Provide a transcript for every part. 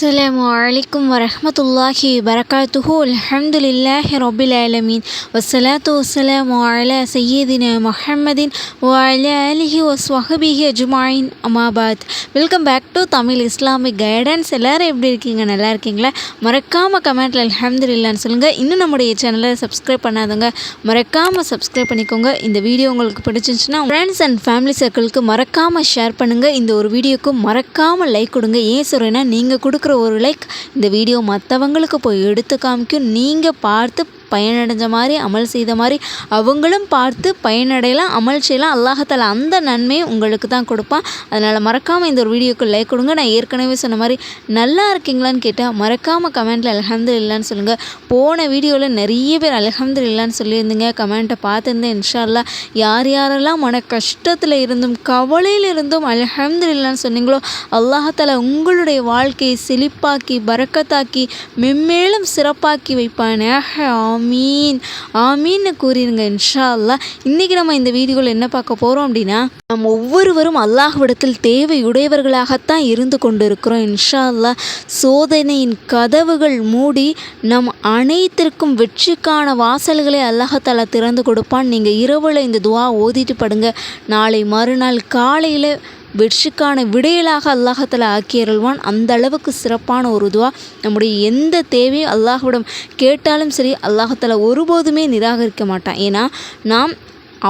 அஸ்ஸலாமு அலைக்கும் வரஹ்மத்துல்லாஹி வபரகாத்துஹு. அல்ஹம்துலில்லாஹி ரப்பில் ஆலமீன். வஸ்ஸலாத்து வஸ்ஸலாமு அலா சய்யிதினா முஹம்மதின் வ அலா ஆலிஹி வஸ்வஹ்பிஹி அஜ்மாயின். அம்மா பாத். Welcome back to Tamil Islamic guidance. எல்லோரும் எப்படி இருக்கீங்க? நல்லா இருக்கீங்களா? மறக்காமல் கமெண்ட்டில் அல்ஹம்துலில்லாஹ்னு சொல்லுங்கள். இன்னும் நம்முடைய சேனலை சப்ஸ்கிரைப் பண்ணாதவங்க மறக்காமல் சப்ஸ்கிரைப் பண்ணிக்கோங்க. இந்த வீடியோ உங்களுக்கு பிடிச்சிருந்துச்சுன்னா ஃப்ரெண்ட்ஸ் அண்ட் ஃபேமிலி சர்க்கிளுக்கு மறக்காமல் ஷேர் பண்ணுங்கள். இந்த ஒரு வீடியோக்கு மறக்காமல் லைக் கொடுங்க. ஏன் சொல்கிறேன்னா, நீங்கள் கொடுக்குற ஒரு லைக் இந்த வீடியோ மற்றவங்களுக்கு போய் எடுத்து காமிக்கும். நீங்கள் பார்த்து பயனடைஞ்ச மாதிரி, அமல் செய்த மாதிரி அவங்களும் பார்த்து பயனடையலாம், அமல் செய்யலாம். அல்லாஹ்தாலா அந்த நன்மையை உங்களுக்கு தான் கொடுப்பான். அதனால் மறக்காமல் இந்த ஒரு வீடியோக்கு லைக் கொடுங்க. நான் ஏற்கனவே சொன்ன மாதிரி நல்லா இருக்கீங்களான்னு கேட்டால் மறக்காமல் கமெண்ட்டில் அல்ஹம்துலில்லாஹ்னு சொல்லுங்கள். போன வீடியோவில் நிறைய பேர் அல்ஹம்துலில்லாஹ்னு சொல்லியிருந்தீங்க. கமெண்ட்டை பார்த்துருந்தேன். இன்ஷா அல்லாஹ் யார் யாரெல்லாம் மன கஷ்டத்தில் இருந்தும் கவலையில் இருந்தும் அல்ஹம்துலில்லாஹ்னு சொன்னீங்களோ, அல்லாஹ்தாலா உங்களுடைய வாழ்க்கையை செழிப்பாக்கி பரக்கத்தாக்கி மென்மேலும் சிறப்பாக்கி வைப்பானாக. ஆமீன் ஆமீன்னு கூறிடுங்க இன்ஷா அல்லாஹ். இன்றைக்கி நம்ம இந்த வீடியோவில் என்ன பார்க்க போகிறோம் அப்படின்னா, நம்ம ஒவ்வொருவரும் அல்லாஹ்விடத்தில் தேவையுடையவர்களாகத்தான் இருந்து கொண்டு இருக்கிறோம். இன்ஷா அல்லாஹ் சோதனையின் கதவுகள் மூடி நம் அனைத்திற்கும் வெற்றிக்கான வாசல்களை அல்லாஹ்தாலா திறந்து கொடுப்பான். நீங்கள் இரவில் இந்த துவா ஓதிட்டு படுங்க. நாளை மறுநாள் காலையில் வெற்றிக்கான விடையலாக அல்லாஹ்தாலா ஆக்கியருள்வான். அந்த அளவுக்கு சிறப்பான ஒரு துவா. நம்முடைய எந்த தேவையும் அல்லாஹ்விடம் கேட்டாலும் சரி, அல்லாஹ்தாலா ஒருபோதுமே நிராகரிக்க மாட்டான். ஏன்னா நாம்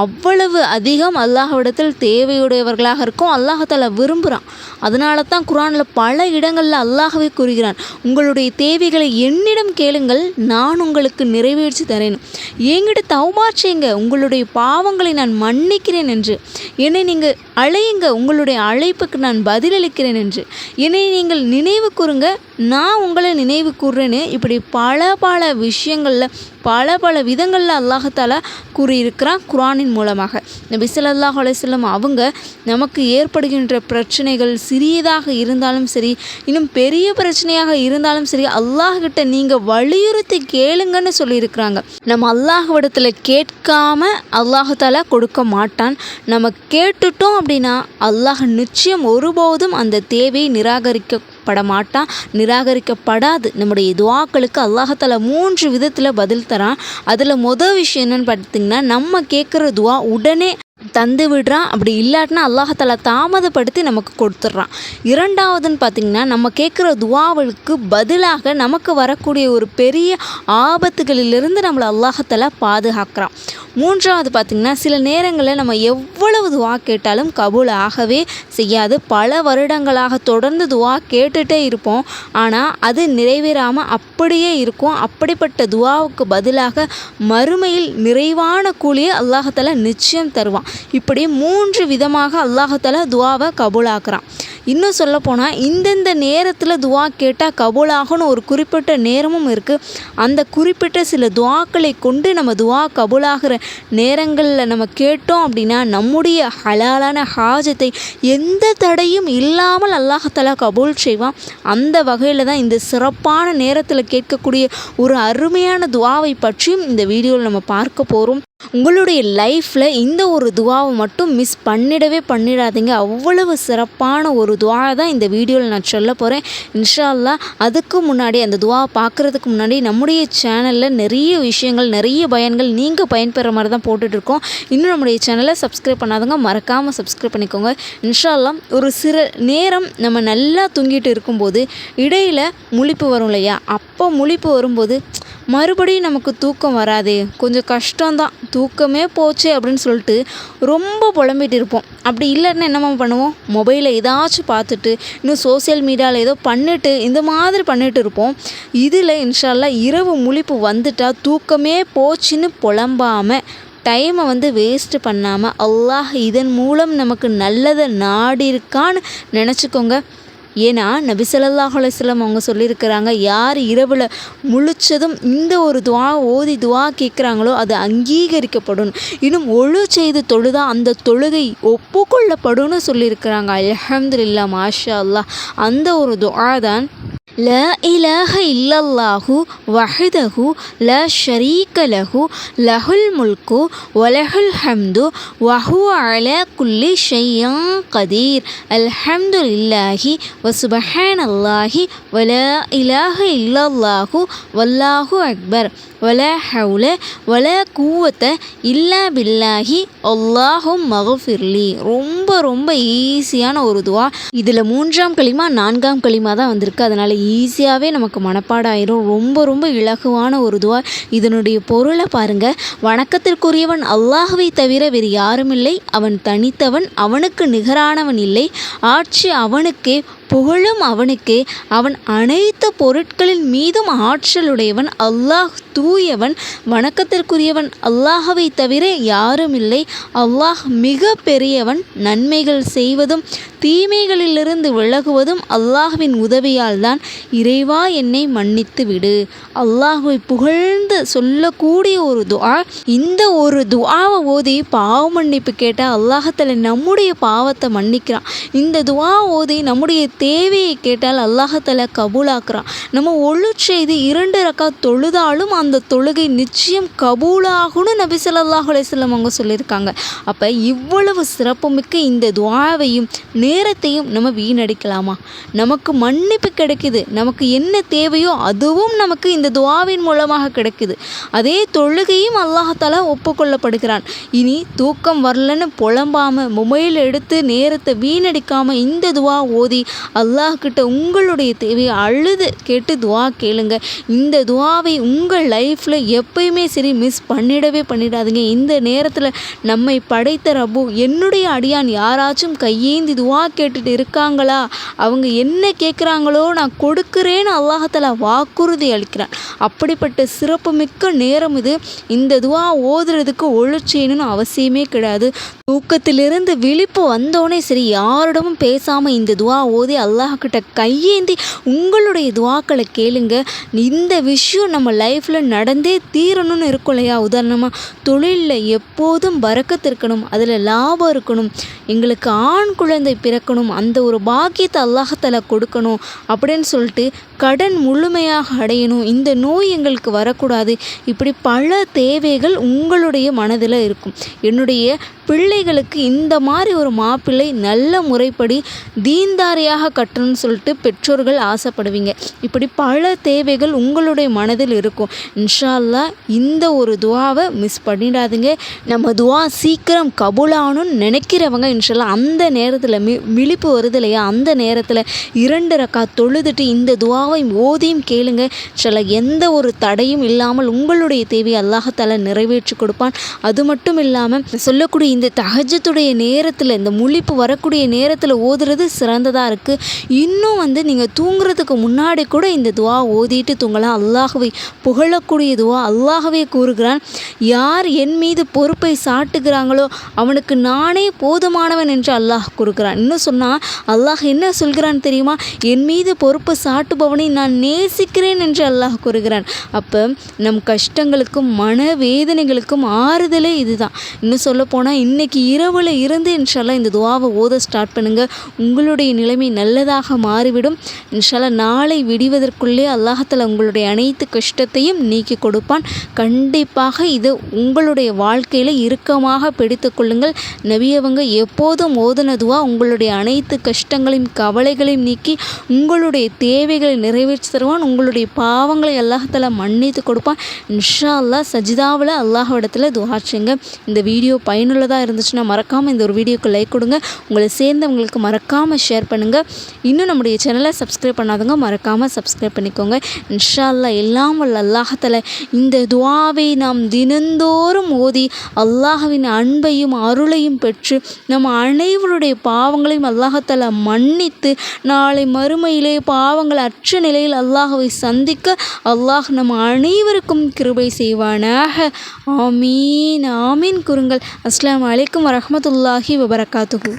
அவ்வளவு அதிகம் அல்லாஹ்விடத்தில் தேவையுடையவர்களாக இருக்கும். அல்லாஹ்தாலா விரும்புகிறான். அதனால தான் குர்ஆனில் பல இடங்களில் அல்லாஹ்வே கூறுகிறான், உங்களுடைய தேவைகளை என்னிடம் கேளுங்கள், நான் உங்களுக்கு நிறைவேற்றி தரேன். என்கிட்ட தௌபா செய்யுங்க, உங்களுடைய பாவங்களை நான் மன்னிக்கிறேன் என்று. என்னை நீங்கள் அழையுங்க, உங்களுடைய அழைப்புக்கு நான் பதிலளிக்கிறேன் என்று. என்னை நீங்கள் நினைவு கூறுங்க, நான் உங்களை நினைவு கூறுறேன்னு. இப்படி பல விஷயங்களில் பல விதங்களில் அல்லாஹ்தாலா கூறியிருக்கிறான் குர்ஆனின் மூலமாக. நபி ஸல்லல்லாஹு அலைஹி வஸல்லம் அவங்க நமக்கு ஏற்படுகின்ற பிரச்சனைகள் சிறியதாக இருந்தாலும் சரி, இன்னும் பெரிய பிரச்சனையாக இருந்தாலும் சரி, அல்லாஹ்கிட்ட நீங்கள் வலியுறுத்தி கேளுங்கன்னு சொல்லியிருக்கிறாங்க. நம்ம அல்லாஹ்விடத்தில் கேட்காம அல்லாஹ்தாலா கொடுக்க மாட்டான். நம்ம கேட்டுட்டோம் அப்படின்னா அல்லாஹ் நிச்சயம் ஒருபோதும் அந்த தேவையை நிராகரிக்கப்படாது. நம்முடைய துஆக்களுக்கு அல்லாஹ்தாலா 3 விதத்தில் பதில் தரான். அதில் மொதல் விஷயம் என்னென்னு பார்த்திங்கன்னா, நம்ம கேட்குற துஆ உடனே தந்து விடுறான். அப்படி இல்லாட்டினா அல்லாஹ்தாலா தாமதப்படுத்தி நமக்கு கொடுத்துட்றான். இரண்டாவதுன்னு பார்த்திங்கன்னா, நம்ம கேட்குற துஆவுக்கு பதிலாக நமக்கு வரக்கூடிய ஒரு பெரிய ஆபத்துகளிலிருந்து நம்மளை அல்லாஹ்தாலா பாதுகாக்கிறான். மூன்றாவது பார்த்திங்கன்னா, சில நேரங்களில் நம்ம எவ்வளவு துஆ கேட்டாலும் கபூல் ஆகவே செய்யாது. பல வருடங்களாக தொடர்ந்து துஆ கேட்டுகிட்டே இருப்போம், ஆனால் அது நிறைவேறாமல் அப்படியே இருக்கும். அப்படிப்பட்ட துஆவுக்கு பதிலாக மறுமையில் நிறைவான கூலியை அல்லாஹ்தாலா நிச்சயம் தருவான். இப்படி 3 விதமாக அல்லாஹ்தாலா துஆவை கபூலாக்குறான். இன்னும் சொல்லப்போனால், இந்தந்த நேரத்தில் துஆ கேட்டால் கபூலாகும்னு ஒரு குறிப்பிட்ட நேரமும் இருக்குது. அந்த குறிப்பிட்ட சில துஆக்களை கொண்டு நம்ம துஆ கபூலாகிற நேரங்களில் நம்ம கேட்டோம் அப்படின்னா நம்முடைய ஹலாலான ஹாஜத்தை எந்த தடையும் இல்லாமல் அல்லாஹ்தாலா கபூல் செய்வான். அந்த வகையில் தான் இந்த சிறப்பான நேரத்தில் கேட்கக்கூடிய ஒரு அருமையான துஆவை பற்றியும் இந்த வீடியோவில் நம்ம பார்க்க போகிறோம். உங்களுடைய லைஃப்பில் இந்த ஒரு துஆவை மட்டும் மிஸ் பண்ணிடாதீங்க. அவ்வளவு சிறப்பான ஒரு துஆ தான் இந்த வீடியோவில் நான் சொல்ல போகிறேன். இன்ஷா அல்லாஹ் அதுக்கு முன்னாடி, அந்த துஆவை பார்க்குறதுக்கு முன்னாடி, நம்முடைய சேனலில் நிறைய விஷயங்கள், நிறைய பயன்கள் நீங்கள் பயன்பெற மாதிரி தான் போட்டுட்ருக்கோம். இன்னும் நம்முடைய சேனலை சப்ஸ்கிரைப் பண்ணாதவங்க மறக்காமல் சப்ஸ்கிரைப் பண்ணிக்கோங்க. இன்ஷா அல்லாஹ் ஒரு சில நேரம் நம்ம நல்லா தூங்கிட்டு இருக்கும்போது இடையில் முழிப்பு வரும் இல்லையா? அப்போ முழிப்பு வரும்போது மறுபடியும் நமக்கு தூக்கம் வராது, கொஞ்சம் கஷ்டம்தான், தூக்கமே போச்சு அப்படின்னு சொல்லிட்டு ரொம்ப புலம்பிகிட்டு இருப்போம். அப்படி இல்லைன்னா என்னம்மா பண்ணுவோம்? மொபைலில் ஏதாச்சும் பார்த்துட்டு, இன்னும் சோசியல் மீடியாவில் ஏதோ பண்ணிட்டு, இந்த மாதிரி பண்ணிட்டு இருப்போம். இதில் இன்ஷா அல்லாஹ் இரவு முழிப்பு வந்துட்டால் தூக்கமே போச்சுன்னு புலம்பாமல், டைமை வேஸ்ட்டு பண்ணாமல், அல்லாஹ் இதன் மூலம் நமக்கு நல்லதை நாடிருக்கான்னு நினச்சிக்கோங்க. ஏன்னா நபி ஸல்லல்லாஹு அலைஹி வஸல்லம் அவங்க சொல்லியிருக்கிறாங்க, யார் இரவில் முழிச்சதும் இந்த ஒரு துஆ ஓதி துஆ கேட்குறாங்களோ அது அங்கீகரிக்கப்படும். இன்னும் ஒழு செய்து தொழுதா அந்த தொழுகை ஒப்புக்கொள்ளப்படும்னு சொல்லியிருக்கிறாங்க. அல்ஹம்துலில்லாஹ், மாஷா அல்லாஹ். அந்த ஒரு துஆ தான் லா இலாஹ இல்லல்லாஹு வஹ்தஹு லா ஷரீக லஹு லஹுல் முல்கு வலஹுல் ஹம்து வஹுவ அலா குல்லி ஷைஇன் கதீர். அல்ஹம்துலில்லாஹி வசுப்ஹானல்லாஹி வலா இலாஹ இல்லல்லாஹு வல்லாஹு அக்பர் வலா ஹவுல வலா குவத்த இல்லா பில்லாஹி அல்லாஹும் மஃபிர்லி. ரொம்ப ஈஸியான ஒரு துவா. இதில் 3ஆம் கலிமா 4ஆம் கலிமா தான் வந்திருக்கு. அதனால் ஈஸியாகவே நமக்கு மனப்பாடம் ஆயிரும். ரொம்ப இலகுவான ஒரு துவா. இதனுடைய பொருளை பாருங்கள். வணக்கத்திற்குரியவன் அல்லாஹ்வை தவிர வேறு யாரும் இல்லை. அவன் தனித்தவன், அவனுக்கு நிகரானவன் இல்லை. ஆட்சி அவனுக்கே, புகழும் அவனுக்கே. அவன் அனைத்து பொருட்களின் மீதும் ஆற்றலுடையவன். அல்லாஹ் தூயவன், வணக்கத்திற்குரியவன் அல்லாஹ்வை தவிர யாரும் இல்லை. அல்லாஹ் மிக பெரியவன். நன்மைகள் செய்வதும் தீமைகளிலிருந்து விலகுவதும் அல்லாஹ்வின் உதவியால் தான். இறைவா, என்னை மன்னித்து விடு. அல்லாஹ்வை புகழ்ந்து சொல்லக்கூடிய ஒரு துஆ. இந்த ஒரு துஆவை ஓதி பாவ மன்னிப்பு கேட்டால் அல்லாஹ்தாலா நம்முடைய பாவத்தை மன்னிக்கிறான். இந்த துஆ ஓதி நம்முடைய தேவையை கேட்டால் அல்லாஹ்தாலா கபூலாக்குறான். நம்ம ஒழு செய்து 2 ரக்காத் தொழுதாலும் அந்த தொழுகை நிச்சயம் கபூலாகும்னு நபி ஸல்லல்லாஹு அலைஹி வஸல்லம் அவங்க சொல்லியிருக்காங்க. அப்போ இவ்வளவு சிறப்புமிக்க இந்த துஆவையும் நேரத்தையும் நம்ம வீணடிக்கலாமா? நமக்கு மன்னிப்பு கிடைக்குது. நமக்கு என்ன தேவையோ அதுவும் நமக்கு இந்த துஆவின் மூலமாக கிடைக்குது. அதே தொழுகையும் அல்லாஹ்தாலா ஒப்புக்கொள்ளப்படுகிறான். இனி தூக்கம் வரலன்னு புலம்பாமல் மொபைல் எடுத்து நேரத்தை வீணடிக்காமல் இந்த துஆ ஓதி அல்லாஹ்கிட்ட உங்களுடைய தேவையை அழுது கேட்டு துஆ கேளுங்க. இந்த துஆவை உங்கள் லைஃப்பில் எப்பயுமே சரி மிஸ் பண்ணிடாதீங்க. இந்த நேரத்தில் நம்மை படைத்த ரப்பு, என்னுடைய அடியான் யாராச்சும் கையேந்தி துஆ கேட்டுட்டு இருக்காங்களா? அவங்க என்ன கேட்குறாங்களோ நான் கொடுக்குறேன்னு அல்லாஹ்தாலா வாக்குறுதி அளிக்கிறான். அப்படிப்பட்ட சிறப்புமிக்க நேரம் இது. இந்த துஆ ஓதுறதுக்கு ஒழு செய்யணும்னு அவசியமே கிடையாது. தூக்கத்திலிருந்து விழிப்பு வந்தோடனே சரி யாரிடமும் பேசாமல் இந்த துஆ ஓதி அல்லாஹ்கிட்ட கையேந்தி உங்களுடைய துஆக்களை கேளுங்க. இந்த விஷயம் நம்ம லைஃப்பில் நடந்தே தீரணும்னு இருக்கும் இல்லையா? உதாரணமாக தொழிலில் எப்போதும் பரக்கத்து இருக்கணும், அதில் லாபம் இருக்கணும், எங்களுக்கு ஆண் குழந்தை பிறக்கணும், அந்த ஒரு பாக்கியத்தை அல்லாஹ்தாலா கொடுக்கணும் அப்படின்னு சொல்லிட்டு கடன் முழுமையாக அடையணும், இந்த நோய் எங்களுக்கு வரக்கூடாது. இப்படி பல தேவைகள் உங்களுடைய மனதில் இருக்கும். என்னுடைய பிள்ளைகளுக்கு இந்த மாதிரி ஒரு மாப்பிள்ளை நல்ல முறைப்படி தீன்தாரியாக கட்டணும்னு சொல்லிட்டு பெற்றோர்கள் ஆசைப்படுவீங்க. இப்படி பல தேவைகள் உங்களுடைய மனதில் இருக்கும். இன்ஷா அல்லாஹ் இந்த ஒரு துஆவை மிஸ் பண்ணிடாதீங்க. நம்ம துஆ சீக்கிரம் கபூலாகணும்னு நினைக்கிறவங்க இன்ஷா அல்லாஹ் அந்த நேரத்தில் விழிப்பு வருது இல்லையா, அந்த நேரத்தில் 2 ரக்காத் தொழுதுட்டு இந்த துஆவை ஓதியும் கேளுங்க. இன்ஷா அல்லாஹ் எந்த ஒரு தடையும் இல்லாமல் உங்களுடைய தேவையை அல்லாஹ்தாலா நிறைவேற்றி கொடுப்பான். அது மட்டும் இல்லாமல் சொல்லக்கூடிய இந்த தஹஜ்ஜுடைய நேரத்தில், இந்த முழிப்பு வரக்கூடிய நேரத்தில் ஓதுறது சிறந்ததாக இருக்குது. இன்னும் நீங்கள் தூங்குறதுக்கு முன்னாடி கூட இந்த துஆ ஓதிட்டு தூங்கலாம். அல்லாஹ்வை புகழக்கூடிய துஆ. அல்லாஹ்வே கூறுகிறான், யார் என் மீது பொறுப்பை சாட்டுகிறாங்களோ அவனுக்கு நானே போதுமானவன் என்று அல்லாஹ் கூறுகிறான். இன்னும் சொன்னால் அல்லாஹ் என்ன சொல்கிறான் தெரியுமா? என் மீது பொறுப்பு சாட்டுபவனை நான் நேசிக்கிறேன் என்று அல்லாஹ் கூறுகிறான். அப்போ நம் கஷ்டங்களுக்கும் மனவேதனைகளுக்கும் ஆறுதலே இதுதான். இன்னும் சொல்லப்போனால் இன்றைக்கி இரவில் இருந்து இன்ஷா அல்லாஹ் இந்த துஆவை ஓத ஸ்டார்ட் பண்ணுங்கள். உங்களுடைய நிலைமை நல்லதாக மாறிவிடும். இன்ஷா அல்லாஹ் நாளை விடிவதற்குள்ளே அல்லாஹ்தாலா உங்களுடைய அனைத்து கஷ்டத்தையும் நீக்கி கொடுப்பான். கண்டிப்பாக இது உங்களுடைய வாழ்க்கையில் இறுக்கமாக பிடித்து கொள்ளுங்கள். நபியவங்க எப்போதும் ஓதுன துஆ உங்களுடைய அனைத்து கஷ்டங்களையும் கவலைகளையும் நீக்கி உங்களுடைய தேவைகளை நிறைவேற்றி தருவான். உங்களுடைய பாவங்களை அல்லாஹ்தாலா மன்னித்து கொடுப்பான். இன்ஷா அல்லாஹ் சஜிதாவில் அல்லாஹ்விடத்தில் துஆ செய்யுங்க. இந்த வீடியோ பயனுள்ளதாக இருந்துச்சுன்னா மறக்காமல் இந்த ஒரு வீடியோக்கு லைக் கொடுங்க. உங்களை சேர்ந்தவங்களுக்கு மறக்காமல் ஷேர் பண்ணுங்கள். இன்னும் நம்முடைய சேனலை சப்ஸ்கிரைப் பண்ணாதவங்க மறக்காமல் சப்ஸ்கிரைப் பண்ணிக்கோங்க. இன்ஷா அல்லாஹ் எல்லாம் வல்ல அல்லாஹ்தாலா இந்த துஆவை நாம் தினந்தோறும் ஓதி அல்லாஹ்வின் அன்பையும் அருளையும் பெற்று நம்ம அனைவருடைய பாவங்களையும் அல்லாஹ்தாலா மன்னித்து நாளை மறுமையிலே பாவங்கள் அற்ற நிலையில் அல்லாஹ்வை சந்திக்க அல்லாஹ் நம்ம அனைவருக்கும் கிருபை செய்வானாக. ஆமீன் ஆமீன் கூறுங்கள். அஸ்ஸலாமு அலைக்கும் வரஹ்மத்துல்லாஹி வபரகாத்துஹு.